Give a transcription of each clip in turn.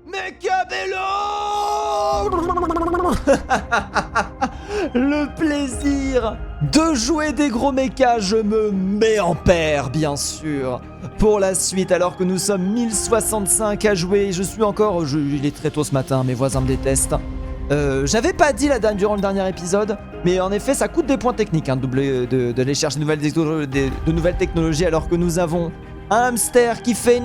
Mechabello. Le plaisir de jouer des gros mechas, je me mets en paire, bien sûr. Pour la suite, alors que nous sommes 1065 à jouer, je suis encore... il est très tôt ce matin, mes voisins me détestent. J'avais pas dit durant le dernier épisode, mais en effet, ça coûte des points techniques hein, d'aller chercher de nouvelles technologies, alors que nous avons un hamster qui fait...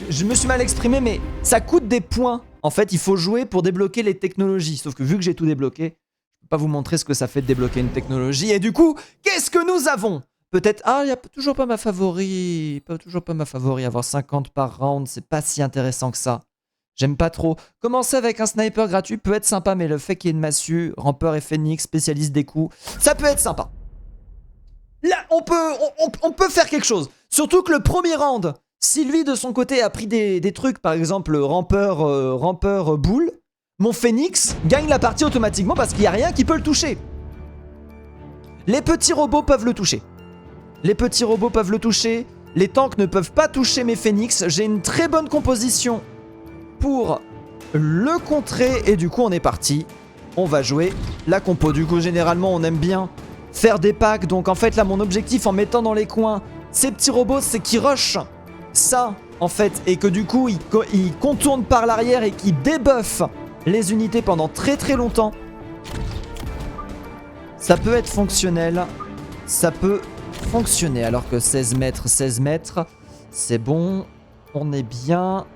Je me suis mal exprimé, mais ça coûte des points. En fait, il faut jouer pour débloquer les technologies. Sauf que vu que j'ai tout débloqué, je peux pas vous montrer ce que ça fait de débloquer une technologie. Et du coup, qu'est-ce que nous avons? Peut-être... Ah, il n'y a toujours pas ma favori. Toujours pas ma favori. Avoir 50 par round, c'est pas si intéressant que ça. J'aime pas trop. Commencer avec un sniper gratuit peut être sympa, mais le fait qu'il y ait une massue, rampeur et phoenix, spécialiste des coups, ça peut être sympa. Là, on peut faire quelque chose. Surtout que le premier round... Sylvie de son côté a pris des trucs, par exemple rampeur boule. Mon phoenix gagne la partie automatiquement parce qu'il n'y a rien qui peut le toucher. Les petits robots peuvent le toucher. Les tanks ne peuvent pas toucher mes phoenix. J'ai une très bonne composition pour le contrer. Et du coup on est parti. On va jouer la compo. Du coup généralement on aime bien faire des packs. Donc en fait là mon objectif en mettant dans les coins ces petits robots c'est qu'ils rushent ça en fait et que du coup il contourne par l'arrière et qu'il débuffe les unités pendant très très longtemps. Ça peut être fonctionnel. Ça peut fonctionner alors que 16 mètres, c'est bon. On est bien.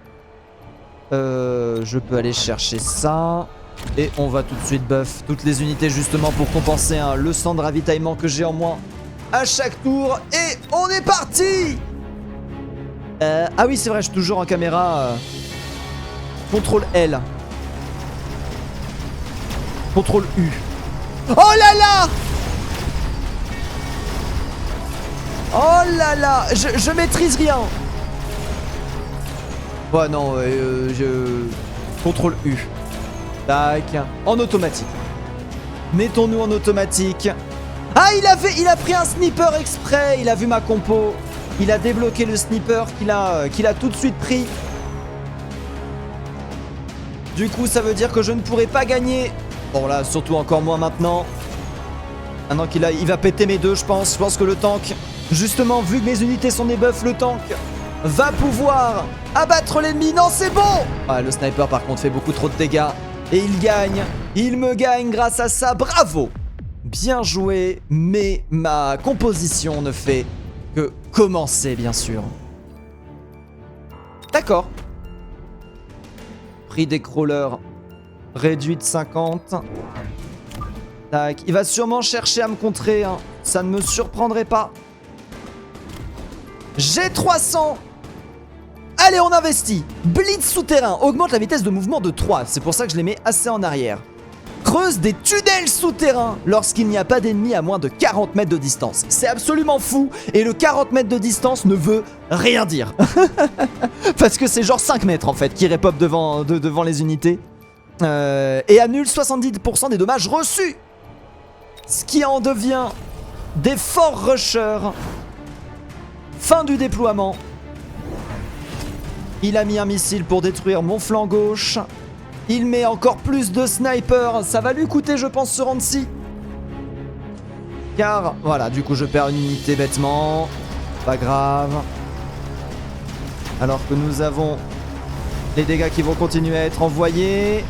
Je peux aller chercher ça. Et on va tout de suite buff toutes les unités justement pour compenser le sang de ravitaillement que j'ai en moins à chaque tour. Et on est parti. Ah oui c'est vrai, je suis toujours en caméra. Contrôle L. Contrôle U. Oh là là. Oh là là. Je maîtrise rien. Ouais non, Contrôle U. Tac. En automatique. Mettons-nous en automatique. Ah il a pris un sniper exprès. Il a vu ma compo. Il a débloqué le sniper qu'il a tout de suite pris. Du coup, ça veut dire que je ne pourrai pas gagner. Bon là, surtout encore moins maintenant. Maintenant il va péter mes deux, je pense. Je pense que le tank, justement, vu que mes unités sont débuff, le tank va pouvoir abattre l'ennemi. Non, c'est bon. Ah, le sniper, par contre, fait beaucoup trop de dégâts. Et il gagne. Il me gagne grâce à ça. Bravo. Bien joué. Mais ma composition ne fait que commencer, bien sûr. D'accord. Prix des crawlers réduit de 50. Tac. Il va sûrement chercher à me contrer. Hein. Ça ne me surprendrait pas. J'ai 300. Allez, on investit. Blitz souterrain. Augmente la vitesse de mouvement de 3. C'est pour ça que je les mets assez en arrière. Creuse des tunnels souterrains lorsqu'il n'y a pas d'ennemis à moins de 40 mètres de distance. C'est absolument fou. Et le 40 mètres de distance ne veut rien dire. Parce que c'est genre 5 mètres en fait qui repop devant les unités. Et annule 70% des dommages reçus. Ce qui en devient des forts rushers. Fin du déploiement. Il a mis un missile pour détruire mon flanc gauche. Il met encore plus de snipers. Ça va lui coûter, je pense, ce round-ci. Car, voilà, du coup, je perds une unité bêtement. Pas grave. Alors que nous avons les dégâts qui vont continuer à être envoyés.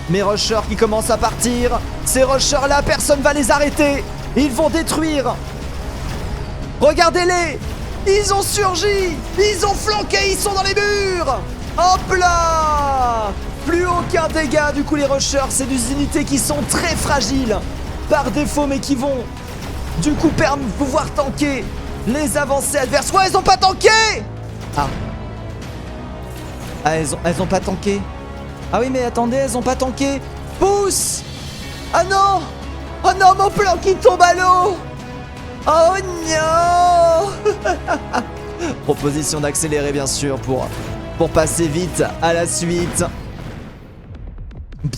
Mes rushers qui commencent à partir. Ces rushers-là, personne va les arrêter. Ils vont détruire. Regardez-les. Ils ont surgi. Ils ont flanqué. Ils sont dans les murs. Hop là. Plus aucun dégât. Du coup, les rushers, c'est des unités qui sont très fragiles par défaut, mais qui vont du coup pouvoir tanker les avancées adverses. Ouais, elles ont pas tanké. Ah, elles ont pas tanké. Ah oui, mais attendez, elles ont pas tanké. Pousse. Ah non. Oh non, mon plan qui tombe à l'eau. Oh non. Proposition d'accélérer, bien sûr, pour passer vite à la suite.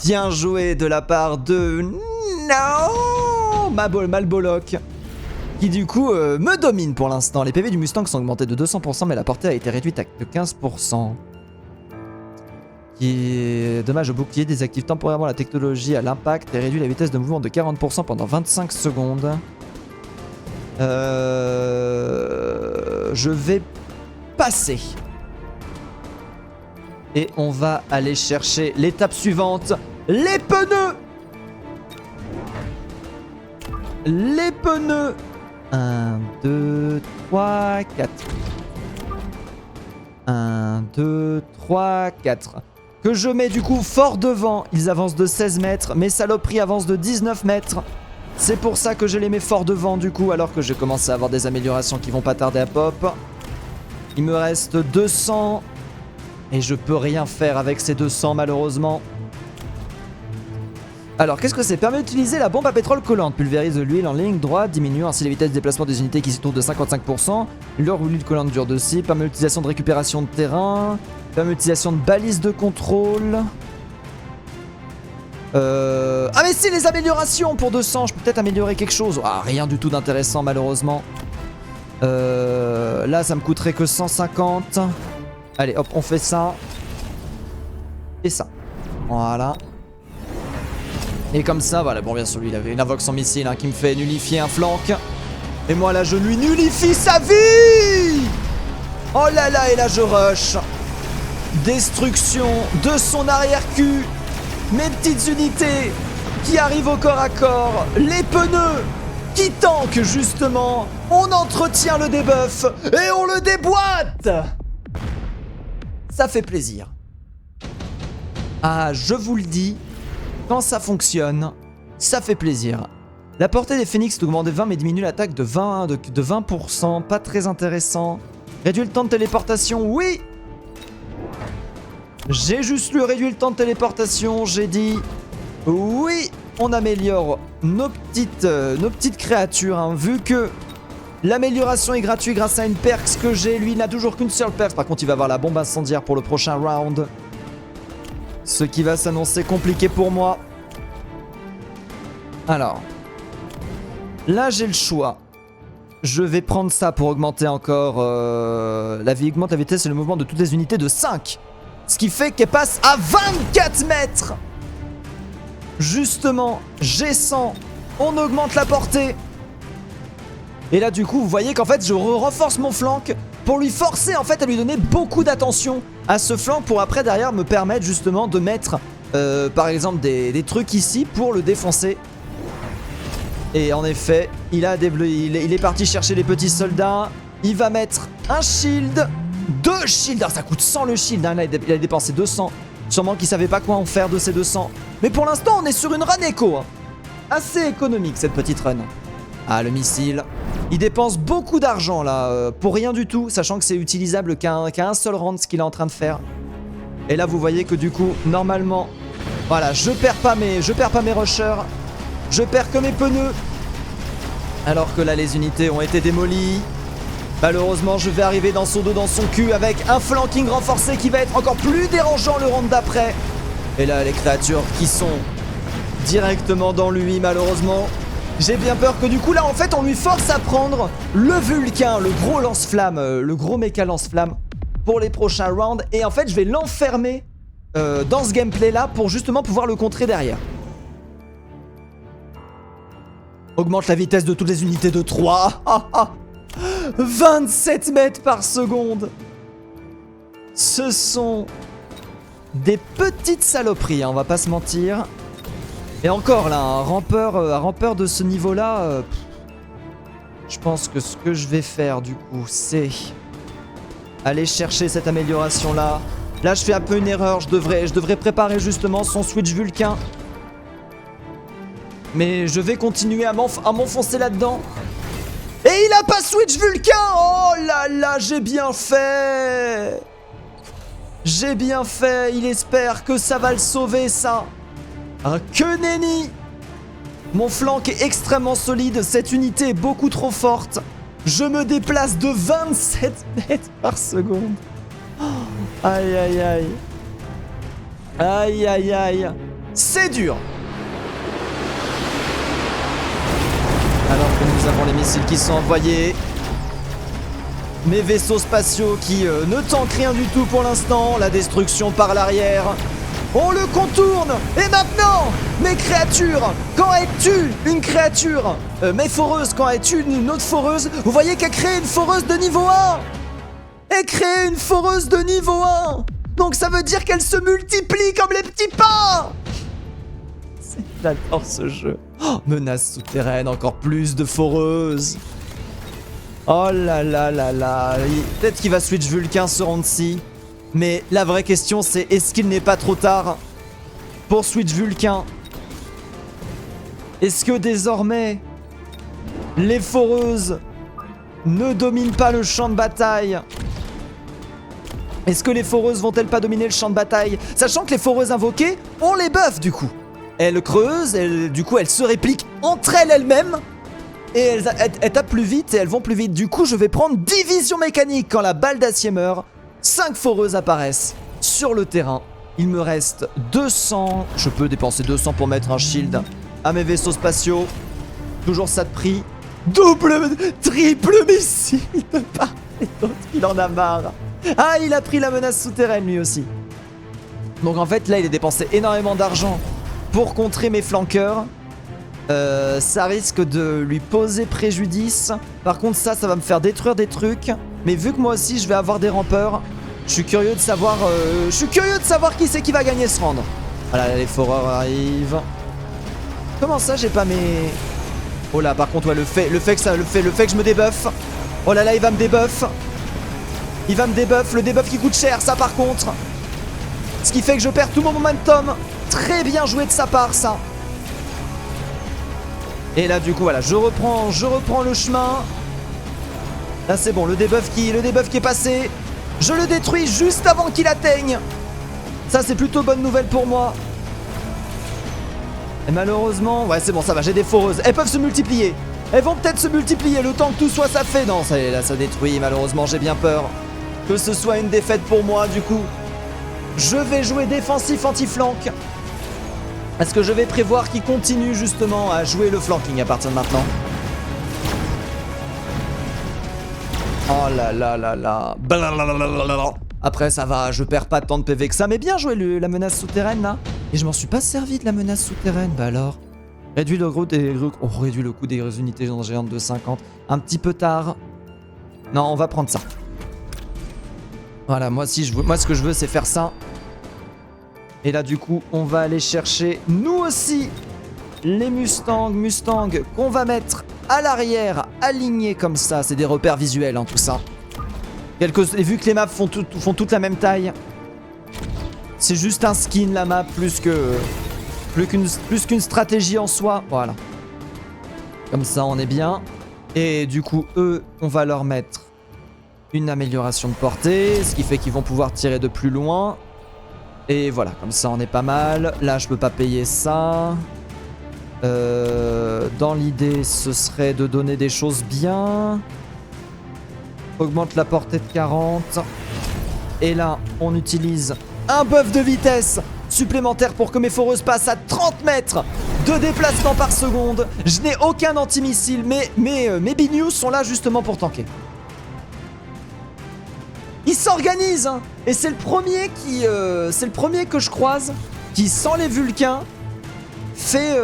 Bien joué de la part de... Non, Malboloc. qui du coup me domine pour l'instant. Les PV du Mustang sont augmentés de 200%, mais la portée a été réduite de 15%. Qui est dommage, au bouclier désactive temporairement la technologie à l'impact et réduit la vitesse de mouvement de 40% pendant 25 secondes. Je vais passer. Et on va aller chercher l'étape suivante. Les pneus. Les pneus. 1, 2, 3, 4. 1, 2, 3, 4. Que je mets du coup fort devant. Ils avancent de 16 mètres. Mes saloperies avancent de 19 mètres. C'est pour ça que je les mets fort devant du coup. Alors que j'ai commencé à avoir des améliorations qui vont pas tarder à pop. Il me reste 200. Et je peux rien faire avec ces 200 malheureusement. Alors qu'est-ce que c'est? Permet d'utiliser la bombe à pétrole collante. Pulvérise de l'huile en ligne droite. Diminue ainsi les vitesses de déplacement des unités qui s'y trouvent de 55%. Leur l'huile collante dure de 6. Permet l'utilisation de récupération de terrain. Permet l'utilisation de balises de contrôle. Ah mais si, les améliorations pour 200. Je peux peut-être améliorer quelque chose. Ah, rien du tout d'intéressant malheureusement. Là ça me coûterait que 150. Allez hop, on fait ça. Et ça. Voilà. Et comme ça, voilà, bon bien sûr lui il avait une invoque sans missile hein, qui me fait nullifier un flanc. Et moi là je lui nullifie sa vie. Oh là là, et là je rush. Destruction de son arrière-cul. Mes petites unités qui arrivent au corps à corps. Les pneus qui tankent justement. On entretient le debuff et on le déboîte. Ça fait plaisir. Ah, je vous le dis, quand ça fonctionne, ça fait plaisir. La portée des phénix est augmentée de 20 mais diminue l'attaque de 20%. Pas très intéressant. Réduit le temps de téléportation, oui. J'ai juste lu réduire le temps de téléportation, j'ai dit oui, on améliore nos petites créatures, hein, vu que l'amélioration est gratuite grâce à une perks que j'ai. Lui, il n'a toujours qu'une seule perks, par contre il va avoir la bombe incendiaire pour le prochain round. Ce qui va s'annoncer compliqué pour moi. Alors, là j'ai le choix. Je vais prendre ça pour augmenter encore la vie, augmente la vitesse et le mouvement de toutes les unités de 5. Ce qui fait qu'elle passe à 24 mètres. Justement, G100, on augmente la portée. Et là du coup, vous voyez qu'en fait, je renforce mon flanc pour lui forcer en fait à lui donner beaucoup d'attention à ce flanc pour après derrière me permettre justement de mettre par exemple des trucs ici pour le défoncer. Et en effet, il est parti chercher les petits soldats. Il va mettre un shield. 2 shields, ah, ça coûte 100 le shield, hein. Là il a dépensé 200. Sûrement qu'il savait pas quoi en faire de ces 200. Mais pour l'instant on est sur une run éco, hein. Assez économique cette petite run. Ah, le missile. Il dépense beaucoup d'argent là pour rien du tout, sachant que c'est utilisable qu'à un seul round ce qu'il est en train de faire. Et là vous voyez que du coup normalement, voilà, je perds pas mes rushers. Je perds que mes pneus. Alors que là les unités ont été démolies. Malheureusement, je vais arriver dans son dos, dans son cul, avec un flanking renforcé qui va être encore plus dérangeant le round d'après. Et là, les créatures qui sont directement dans lui, malheureusement. J'ai bien peur que du coup, là, en fait, on lui force à prendre le Vulcain, le gros lance-flamme, le gros méca lance-flamme pour les prochains rounds. Et en fait, je vais l'enfermer dans ce gameplay-là pour justement pouvoir le contrer derrière. Augmente la vitesse de toutes les unités de 3. 27 mètres par seconde. Ce sont des petites saloperies, hein, on va pas se mentir. Et encore là, un rampeur de ce niveau-là, je pense que ce que je vais faire du coup, c'est aller chercher cette amélioration-là. Là, je fais un peu une erreur, je devrais préparer justement son switch Vulcain. Mais je vais continuer à m'enfoncer là-dedans. Et il a pas switch Vulcain. Oh là là, j'ai bien fait. J'ai bien fait. Il espère que ça va le sauver, ça. Que nenni. Mon flanc est extrêmement solide. Cette unité est beaucoup trop forte. Je me déplace de 27 mètres par seconde. Oh, aïe, aïe, aïe. Aïe, aïe, aïe. C'est dur. Alors que nous nous avons les missiles qui sont envoyés. Mes vaisseaux spatiaux qui ne tankent rien du tout pour l'instant. La destruction par l'arrière. On le contourne. Et maintenant, mes créatures, quand es-tu une créature mes foreuses, quand es-tu une autre foreuse? Vous voyez qu'elle crée une foreuse de niveau 1. Elle crée une foreuse de niveau 1. Donc ça veut dire qu'elle se multiplie comme les petits pains. J'adore ce jeu. Oh, menace souterraine, encore plus de foreuses. Oh là là là là. Peut-être qu'il va switch Vulcain ce round-ci. Mais la vraie question c'est, est-ce qu'il n'est pas trop tard pour switch Vulcain? Est-ce que désormais les foreuses ne dominent pas le champ de bataille? Est-ce que les foreuses vont-elles pas dominer le champ de bataille? Sachant que les foreuses invoquées, on les buff du coup. Elles creusent, du coup elles se répliquent entre elles-mêmes. Et elles tapent plus vite et elles vont plus vite. Du coup je vais prendre division mécanique quand la balle d'acier meurt. 5 foreuses apparaissent sur le terrain. Il me reste 200. Je peux dépenser 200 pour mettre un shield à mes vaisseaux spatiaux. Toujours ça de prix. Triple missile de part et d'autre. Il en a marre. Ah, il a pris la menace souterraine lui aussi. Donc en fait là il a dépensé énormément d'argent pour contrer mes flanqueurs. Ça risque de lui poser préjudice. Par contre ça va me faire détruire des trucs. Mais vu que moi aussi je vais avoir des rampeurs, je suis curieux de savoir qui c'est qui va gagner ce round. Voilà, les foreurs arrivent. Comment ça j'ai pas mes... Oh là par contre ouais, le fait que je me débuffe. Oh là là il va me débuff. Il va me débuff, le debuff qui coûte cher ça par contre. Ce qui fait que je perds tout mon momentum. Très bien joué de sa part ça. Et là du coup voilà, je reprends le chemin. Là c'est bon, le debuff qui est passé. Je le détruis juste avant qu'il atteigne. Ça c'est plutôt bonne nouvelle pour moi. Et malheureusement, ouais c'est bon ça va, j'ai des foreuses. Elles peuvent se multiplier. Elles vont peut-être se multiplier le temps que tout soit ça fait. Non ça y est, là ça détruit, malheureusement j'ai bien peur que ce soit une défaite pour moi du coup. Je vais jouer défensif anti-flank. Parce que je vais prévoir qu'il continue justement à jouer le flanking à partir de maintenant. Oh là là là là. Blablabla. Après ça va, je perds pas tant de PV que ça. Mais bien joué la menace souterraine là. Et je m'en suis pas servi de la menace souterraine. Bah alors. Réduit le coût des unités géantes de 50. Un petit peu tard. Non, on va prendre ça. Voilà, moi ce que je veux c'est faire ça. Et là du coup on va aller chercher nous aussi les Mustangs qu'on va mettre à l'arrière, alignés comme ça. C'est des repères visuels hein, tout ça. Et vu que les maps font toute la même taille, c'est juste un skin la map plus qu'une stratégie en soi. Voilà. Comme ça on est bien. Et du coup eux on va leur mettre une amélioration de portée, ce qui fait qu'ils vont pouvoir tirer de plus loin. Et voilà, comme ça on est pas mal. Là je peux pas payer ça. Dans l'idée ce serait de donner des choses bien. Augmente la portée de 40. Et là on utilise un buff de vitesse supplémentaire pour que mes foreuses passent à 30 mètres de déplacement par seconde. Je n'ai aucun anti-missile, mais mes Binious sont là justement pour tanker. Il s'organise hein. Et c'est le premier que je croise qui, sans les Vulcains, fait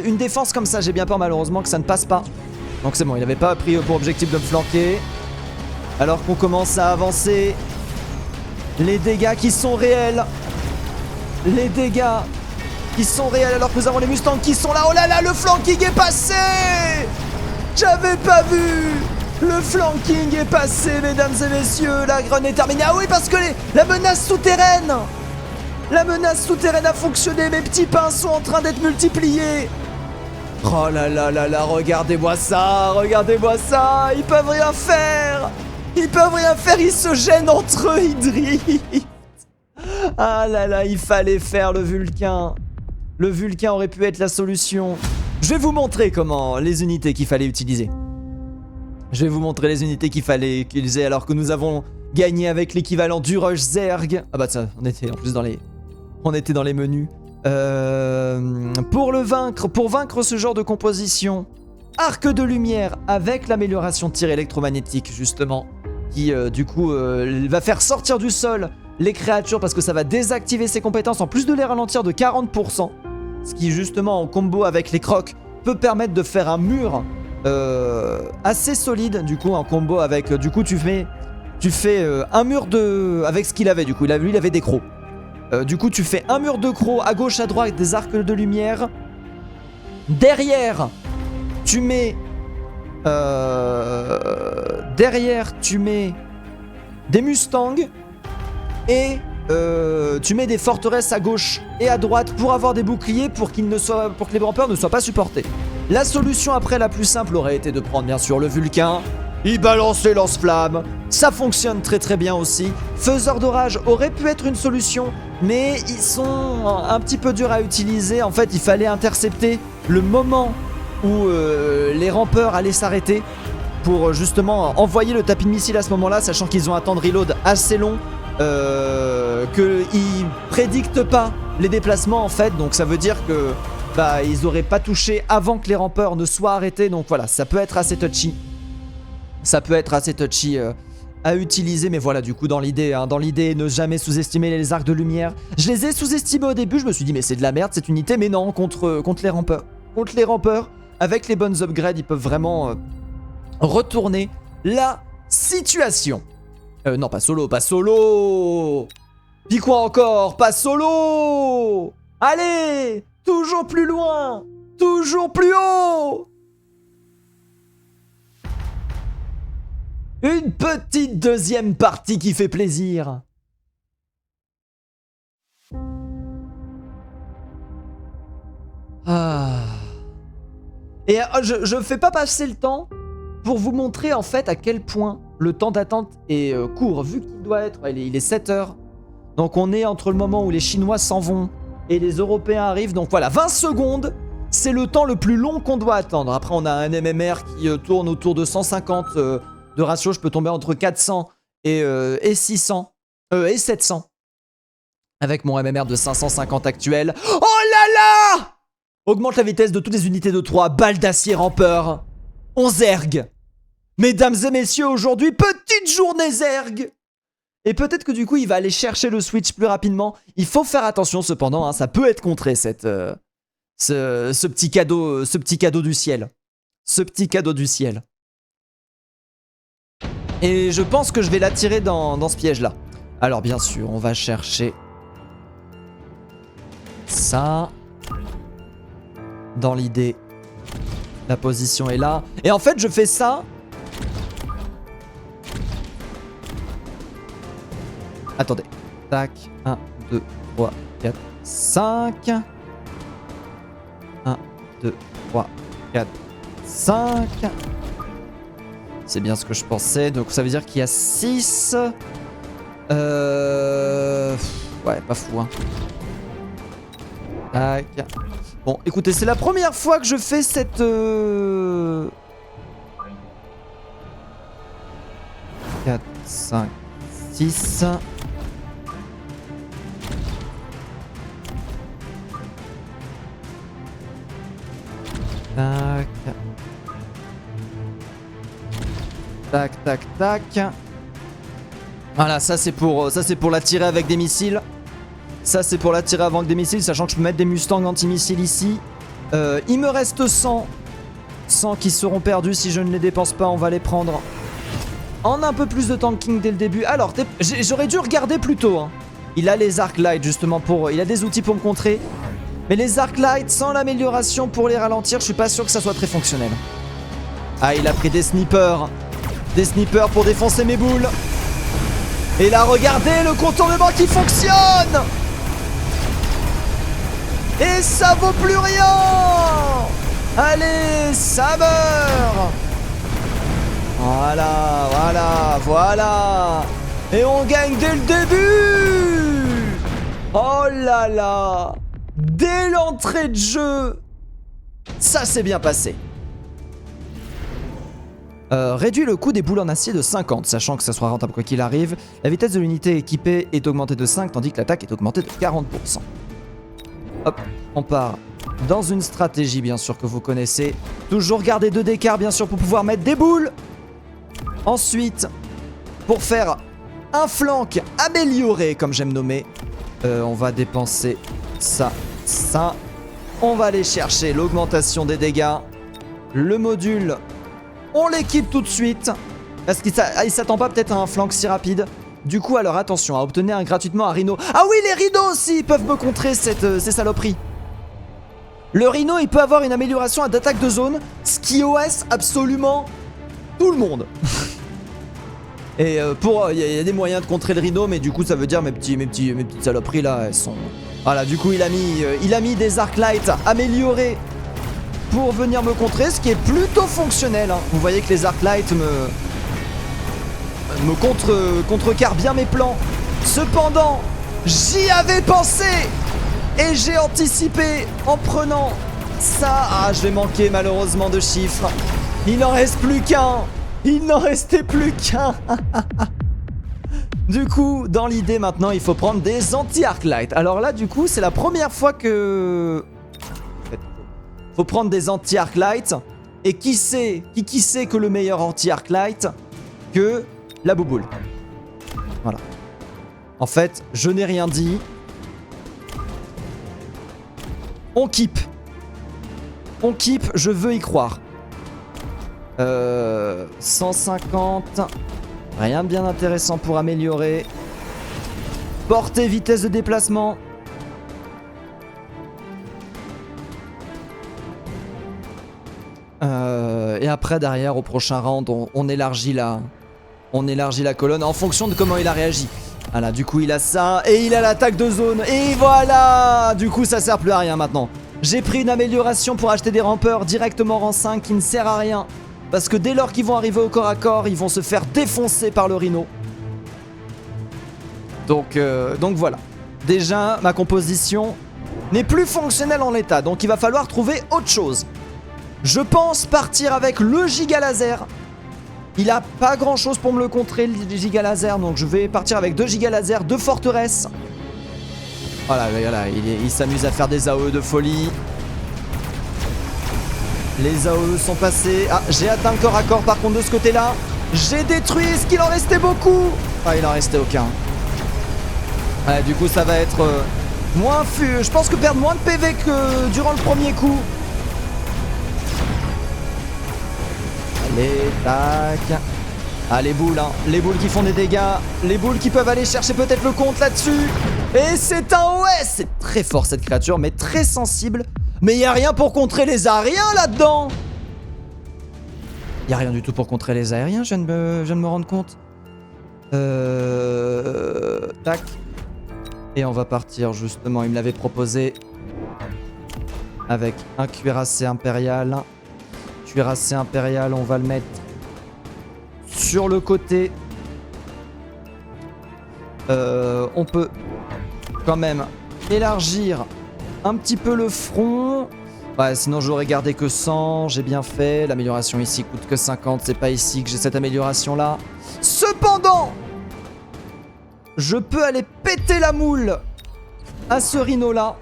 une défense comme ça. J'ai bien peur malheureusement que ça ne passe pas. Donc c'est bon, il n'avait pas pris pour objectif de me flanquer. Alors qu'on commence à avancer. Les dégâts qui sont réels. Les dégâts qui sont réels alors que nous avons les Mustangs qui sont là. Oh là là, le flanking est passé. J'avais pas vu. Le flanking est passé, mesdames et messieurs. La run est terminée. Ah oui, parce que la menace souterraine. La menace souterraine a fonctionné. Mes petits pains sont en train d'être multipliés. Oh là là là là, regardez-moi ça. Regardez-moi ça. Ils peuvent rien faire. Ils peuvent rien faire. Ils se gênent entre eux. Ils driftent. Ah là là, il fallait faire le Vulcain. Le Vulcain aurait pu être la solution. Je vais vous montrer comment les unités qu'il fallait utiliser. Je vais vous montrer les unités qu'il fallait utiliser alors que nous avons gagné avec l'équivalent du Rush Zerg. Ah bah ça, on était en plus dans les menus. Pour vaincre ce genre de composition arc de lumière avec l'amélioration de tir électromagnétique justement, qui du coup va faire sortir du sol les créatures parce que ça va désactiver ses compétences en plus de les ralentir de 40%, ce qui justement en combo avec les crocs peut permettre de faire un mur assez solide. Du coup en combo avec du coup tu fais un mur de avec ce qu'il avait, du coup lui il avait des crocs. Du coup tu fais un mur de crocs à gauche à droite, des arcs de lumière. Derrière tu mets des Mustangs et tu mets des forteresses à gauche et à droite pour avoir des boucliers pour que les rampeurs ne soient pas supportés. La solution après la plus simple aurait été de prendre bien sûr le Vulcain. Il balance les lance-flammes, ça fonctionne très très bien aussi. Faiseur d'orage aurait pu être une solution, mais ils sont un petit peu durs à utiliser. En fait, il fallait intercepter le moment où les rampeurs allaient s'arrêter pour justement envoyer le tapis de missile à ce moment-là, sachant qu'ils ont un temps de reload assez long, qu'ils prédictent pas les déplacements en fait, donc ça veut dire que ils auraient pas touché avant que les rampeurs ne soient arrêtés, donc voilà, ça peut être assez touchy. Ça peut être assez touchy à utiliser, mais voilà, du coup, dans l'idée, ne jamais sous-estimer les arcs de lumière. Je les ai sous-estimés au début, je me suis dit, mais c'est de la merde cette unité, mais non, contre les rampeurs. Contre les rampeurs, avec les bonnes upgrades, ils peuvent vraiment retourner la situation. Non, pas solo, pas solo. Puis quoi encore? Pas solo. Allez, toujours plus loin, toujours plus haut. Une petite deuxième partie qui fait plaisir. Ah. Et je fais pas passer le temps pour vous montrer en fait à quel point le temps d'attente est court, vu qu'il doit être, il est 7 heures. Donc on est entre le moment où les Chinois s'en vont et les Européens arrivent. Donc voilà, 20 secondes, c'est le temps le plus long qu'on doit attendre. Après on a un MMR qui tourne autour de 150 de ratio, je peux tomber entre 400 et 600 et 700 avec mon MMR de 550 actuel. Oh là là! Augmente la vitesse de toutes les unités de 3, balle d'acier rampeur. On zerg. Mesdames et messieurs, aujourd'hui, petite journée zerg. Et peut-être que du coup, il va aller chercher le switch plus rapidement. Il faut faire attention cependant, hein, ça peut être contré ce petit cadeau du ciel. Ce petit cadeau du ciel. Et je pense que je vais l'attirer dans ce piège-là. Alors bien sûr, on va chercher ça. Dans l'idée, la position est là. Et en fait, je fais ça. Attendez. Tac. 1, 2, 3, 4, 5. 1, 2, 3, 4, 5. C'est bien ce que je pensais. Donc ça veut dire qu'il y a 6. Ouais, pas fou, hein. Tac. Bon, écoutez, c'est la première fois que je fais cette... 4, 5, 6... Tac. Tac, tac, tac. Voilà, ça c'est pour l'attirer avec des missiles. Ça c'est pour l'attirer avec des missiles, sachant que je peux mettre des Mustangs anti-missiles ici. Il me reste 100 qui seront perdus si je ne les dépense pas, on va les prendre en un peu plus de tanking dès le début. Alors, j'aurais dû regarder plus tôt, hein. Il a les Arc Light justement il a des outils pour me contrer. Mais les Arc Light sans l'amélioration pour les ralentir, je suis pas sûr que ça soit très fonctionnel. Ah, il a pris des snipers. Des snipers pour défoncer mes boules. Et là, regardez le contournement qui fonctionne. Et ça vaut plus rien. Allez, ça meurt. Voilà, voilà, voilà. Et on gagne dès le début. Oh là là. Dès l'entrée de jeu. Ça s'est bien passé. Réduit le coût des boules en acier de 50, sachant que ça sera rentable quoi qu'il arrive. La vitesse de l'unité équipée est augmentée de 5, tandis que l'attaque est augmentée de 40%. Hop, on part dans une stratégie bien sûr que vous connaissez. Toujours garder 2 d'écart, bien sûr, pour pouvoir mettre des boules. Ensuite, pour faire un flank amélioré, comme j'aime nommer, on va dépenser ça. On va aller chercher l'augmentation des dégâts. Le module, on l'équipe tout de suite. Parce qu'il s'attend pas peut-être à un flank si rapide. Du coup, alors attention, à obtenir gratuitement un rhino. Ah oui, les rhinos aussi peuvent me contrer ces saloperies. Le rhino, il peut avoir une amélioration d'attaque de zone, ce qui OS absolument tout le monde. Et il y a des moyens de contrer le rhino, mais du coup, ça veut dire mes petites saloperies là, elles sont... Voilà, du coup, il a mis des Arclights améliorés pour venir me contrer, ce qui est plutôt fonctionnel. Hein. Vous voyez que les Arclights me contrecarrent bien mes plans. Cependant, j'y avais pensé et j'ai anticipé en prenant ça. Ah, je vais manquer malheureusement de chiffres. Il n'en reste plus qu'un. Il n'en restait plus qu'un. Du coup, dans l'idée maintenant, il faut prendre des anti-Arclight. Alors là, du coup, c'est la première fois que... Faut prendre des anti-Arclight. Et qui sait que le meilleur anti-Arclight que la bouboule. Voilà. En fait, je n'ai rien dit. On keep. On keep, je veux y croire. 150. Rien de bien intéressant pour améliorer. Portée, vitesse de déplacement. Et après, derrière, au prochain round, on élargit la colonne en fonction de comment il a réagi. Voilà, du coup, il a ça. Et il a l'attaque de zone. Et voilà. Du coup, ça sert plus à rien maintenant. J'ai pris une amélioration pour acheter des rampeurs directement rang 5 qui ne sert à rien. Parce que dès lors qu'ils vont arriver au corps à corps, ils vont se faire défoncer par le rhino. Donc voilà. Déjà, ma composition n'est plus fonctionnelle en l'état. Donc il va falloir trouver autre chose. Je pense partir avec le giga laser. Il a pas grand chose pour me le contrer, le giga laser. Donc je vais partir avec 2 giga laser, 2 forteresses. Voilà, il s'amuse à faire des AOE de folie. Les AOE sont passés. Ah, j'ai atteint le corps à corps par contre de ce côté-là. J'ai détruit. Est-ce qu'il en restait beaucoup? Ah, il en restait aucun. Ouais, du coup, ça va être moins fût. Je pense que perdre moins de PV que durant le premier coup. Allez, tac. Ah, les boules, hein. Les boules qui font des dégâts. Les boules qui peuvent aller chercher peut-être le compte là-dessus. Et c'est un OS. C'est très fort cette créature, mais très sensible. Mais il n'y a rien pour contrer les aériens là-dedans. Il n'y a rien du tout pour contrer les aériens, je viens de me rendre compte. Tac. Et on va partir justement, il me l'avait proposé. Avec un cuirassé impérial. Cuirassé impérial, on va le mettre sur le côté. On peut quand même élargir un petit peu le front. Ouais, sinon j'aurais gardé que 100. J'ai bien fait. L'amélioration ici coûte que 50. C'est pas ici que j'ai cette amélioration là. Cependant, je peux aller péter la moule à ce rhino là.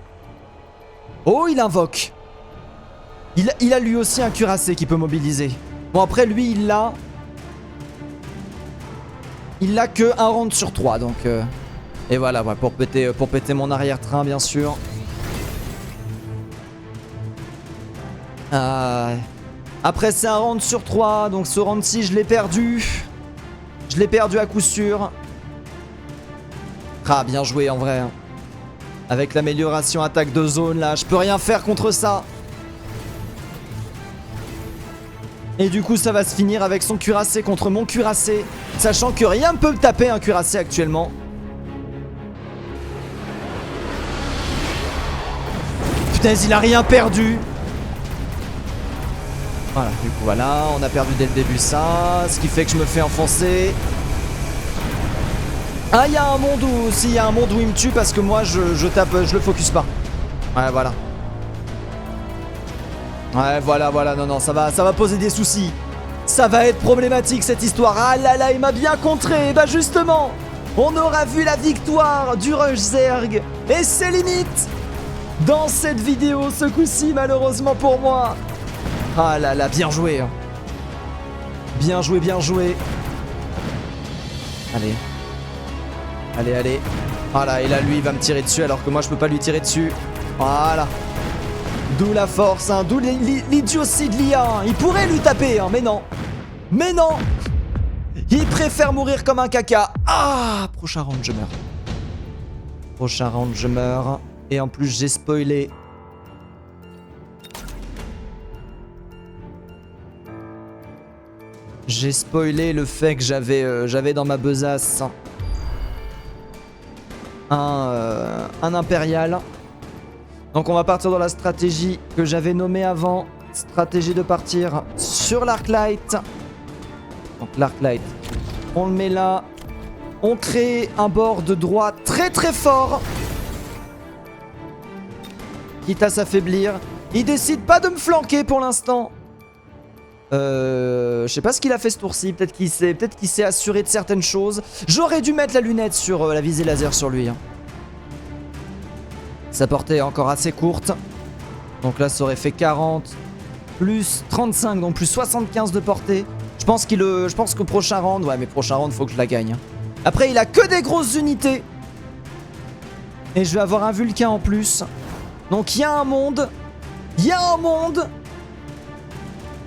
Oh, il invoque. Il a lui aussi un cuirassé qui peut mobiliser. Bon, après lui il l'a que un round sur 3 donc et voilà, ouais, pour péter mon arrière-train bien sûr. Après c'est un round sur 3. Donc ce round-ci je l'ai perdu. Je l'ai perdu à coup sûr. Ah, bien joué en vrai. Avec l'amélioration attaque de zone là, je peux rien faire contre ça. Et du coup ça va se finir avec son cuirassé contre mon cuirassé. Sachant que rien ne peut me taper un cuirassé actuellement. Putain, il a rien perdu. Voilà, du coup voilà, on a perdu dès le début ça, ce qui fait que je me fais enfoncer. Ah, il y a un monde où, s'il y a un monde où il me tue parce que moi je tape, je le focus pas. Ouais, voilà. Ouais, voilà, non, ça va poser des soucis. Ça va être problématique cette histoire. Ah là là, il m'a bien contré. Et bah justement, on aura vu la victoire du Rush Zerg et ses limites dans cette vidéo ce coup-ci malheureusement pour moi. Ah là là, bien joué. Hein. Bien joué, bien joué. Allez. Allez, allez. Voilà, et là, lui, il va me tirer dessus alors que moi, je peux pas lui tirer dessus. Voilà. D'où la force, hein. D'où l'idiotie de l'IA. Hein. Il pourrait lui taper, hein, mais non. Mais non. Il préfère mourir comme un caca. Ah, prochain round, je meurs. Prochain round, je meurs. Et en plus, j'ai spoilé. J'ai spoilé le fait que j'avais dans ma besace un impérial. Donc on va partir dans la stratégie que j'avais nommée avant. Stratégie de partir sur l'Arclight. Donc l'Arclight, on le met là. On crée un bord de droit très très fort. Quitte à s'affaiblir. Il décide pas de me flanquer pour l'instant. Je sais pas ce qu'il a fait ce tour-ci. Peut-être qu'il s'est assuré de certaines choses. J'aurais dû mettre la lunette sur la visée laser sur lui. Hein. Sa portée est encore assez courte. Donc là, ça aurait fait 40 plus 35, donc plus 75 de portée. Je pense qu'au prochain round, ouais, mais prochain round, faut que je la gagne. Hein. Après, il a que des grosses unités. Et je vais avoir un Vulcain en plus. Donc il y a un monde. Il y a un monde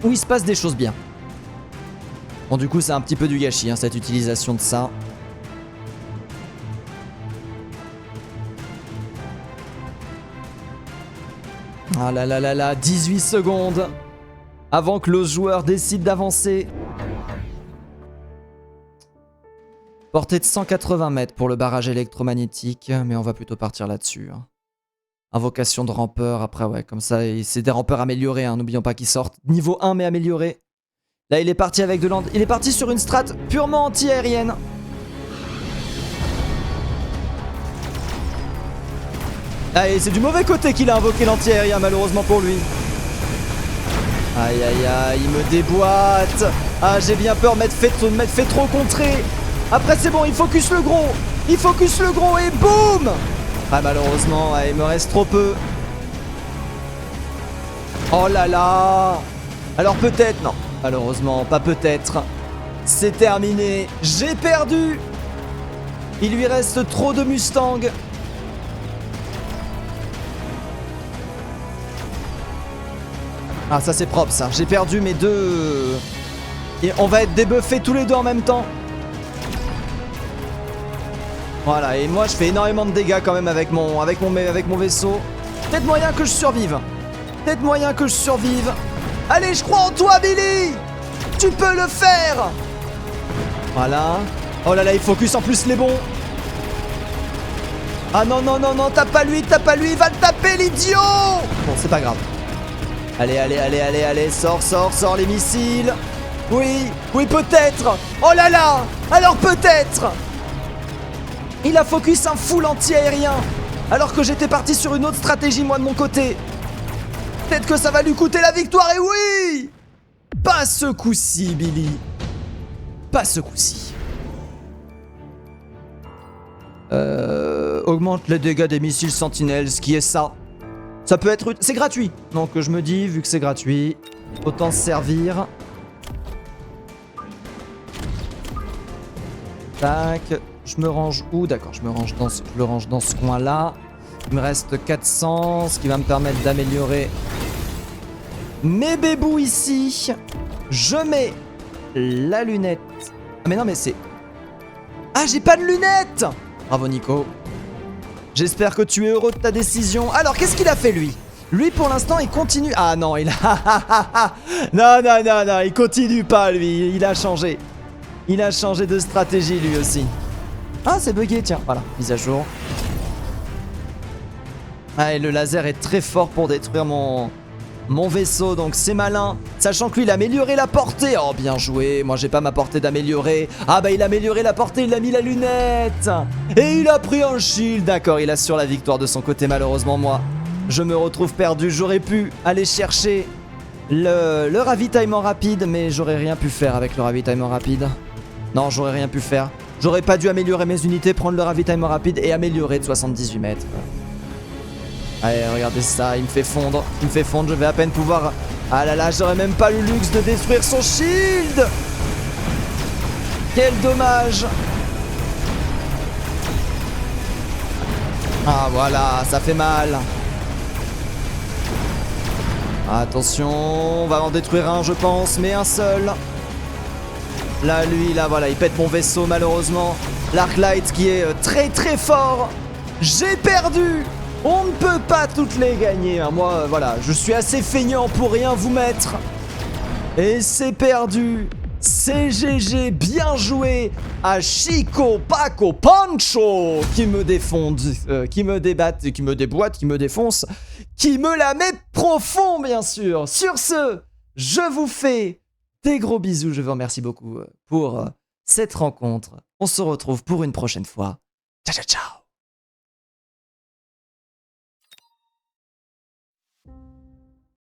où il se passe des choses bien. Bon, du coup, c'est un petit peu du gâchis, hein, cette utilisation de ça. Ah là là là là, 18 secondes avant que le joueur décide d'avancer. Portée de 180 mètres pour le barrage électromagnétique, mais on va plutôt partir là-dessus. Hein. Invocation de rampeur, après ouais, comme ça, c'est des rampeurs améliorés, hein, n'oublions pas qu'ils sortent. Niveau 1 mais amélioré. Là il est parti avec de l'anti... Il est parti sur une strat purement anti-aérienne. Ah et c'est du mauvais côté qu'il a invoqué l'anti-aérien malheureusement pour lui. Aïe aïe aïe, il me déboîte. Ah j'ai bien peur de m'être fait trop contrer. Après c'est bon, il focus le gros. Il focus le gros et boum. Ah malheureusement, ouais, il me reste trop peu. Oh là là. Alors peut-être, non. Malheureusement, pas peut-être. C'est terminé. J'ai perdu. Il lui reste trop de Mustang. Ah ça c'est propre ça. J'ai perdu mes deux. Et on va être débuffés tous les deux en même temps. Voilà, et moi je fais énormément de dégâts quand même avec mon vaisseau. Peut-être moyen que je survive. Peut-être moyen que je survive. Allez, je crois en toi, Billy. Tu peux le faire. Voilà. Oh là là, il focus en plus les bons. Ah non, non, non, non, tape pas lui, il va le taper, l'idiot. Bon, c'est pas grave. Allez, allez, allez, allez, allez, sors les missiles. Oui, oui, peut-être. Oh là là. Alors peut-être. Il a focus un full anti-aérien alors que j'étais parti sur une autre stratégie moi de mon côté. Peut-être que ça va lui coûter la victoire et oui. Pas ce coup-ci Billy. Pas ce coup-ci. Augmente les dégâts des missiles sentinelles, ce qui est ça. Ça peut être... C'est gratuit. Donc je me dis, vu que c'est gratuit, autant se servir. Tac. Je me range où? D'accord, je le range dans ce coin-là. Il me reste 400, ce qui va me permettre d'améliorer mes bébous ici. Je mets la lunette. Ah mais non mais c'est... Ah j'ai pas de lunettes. Bravo Nico. J'espère que tu es heureux de ta décision. Alors qu'est-ce qu'il a fait lui? Lui pour l'instant il continue... Ah non il a... non non non non, il continue pas lui. Il a changé. Il a changé de stratégie lui aussi. Ah c'est bugué tiens, voilà, mise à jour. Ah et le laser est très fort pour détruire mon vaisseau, donc c'est malin. Sachant que lui il a amélioré la portée. Oh bien joué, moi j'ai pas ma portée d'améliorer. Ah bah il a amélioré la portée, il a mis la lunette. Et il a pris un shield, d'accord, il assure la victoire de son côté malheureusement moi. Je me retrouve perdu, j'aurais pu aller chercher le ravitaillement rapide, mais j'aurais rien pu faire avec le ravitaillement rapide. Non, j'aurais rien pu faire. J'aurais pas dû améliorer mes unités, prendre le ravitaillement rapide et améliorer de 78 mètres. Allez, regardez ça, il me fait fondre. Il me fait fondre, je vais à peine pouvoir Ah là là, j'aurais même pas le luxe de détruire son shield. Quel dommage. Ah voilà, ça fait mal. Attention, on va en détruire un je pense, mais un seul. Là lui, là voilà, il pète mon vaisseau malheureusement. L'Arclight qui est très très fort. J'ai perdu. On ne peut pas toutes les gagner. Moi voilà, je suis assez feignant pour rien vous mettre. Et c'est perdu. C'est GG, bien joué à Chico Paco Pancho qui me défonce, qui me débatte, qui me déboîte, qui me défonce, qui me la met profond bien sûr. Sur ce, je vous fais des gros bisous, je vous remercie beaucoup pour cette rencontre. On se retrouve pour une prochaine fois. Ciao ciao ciao.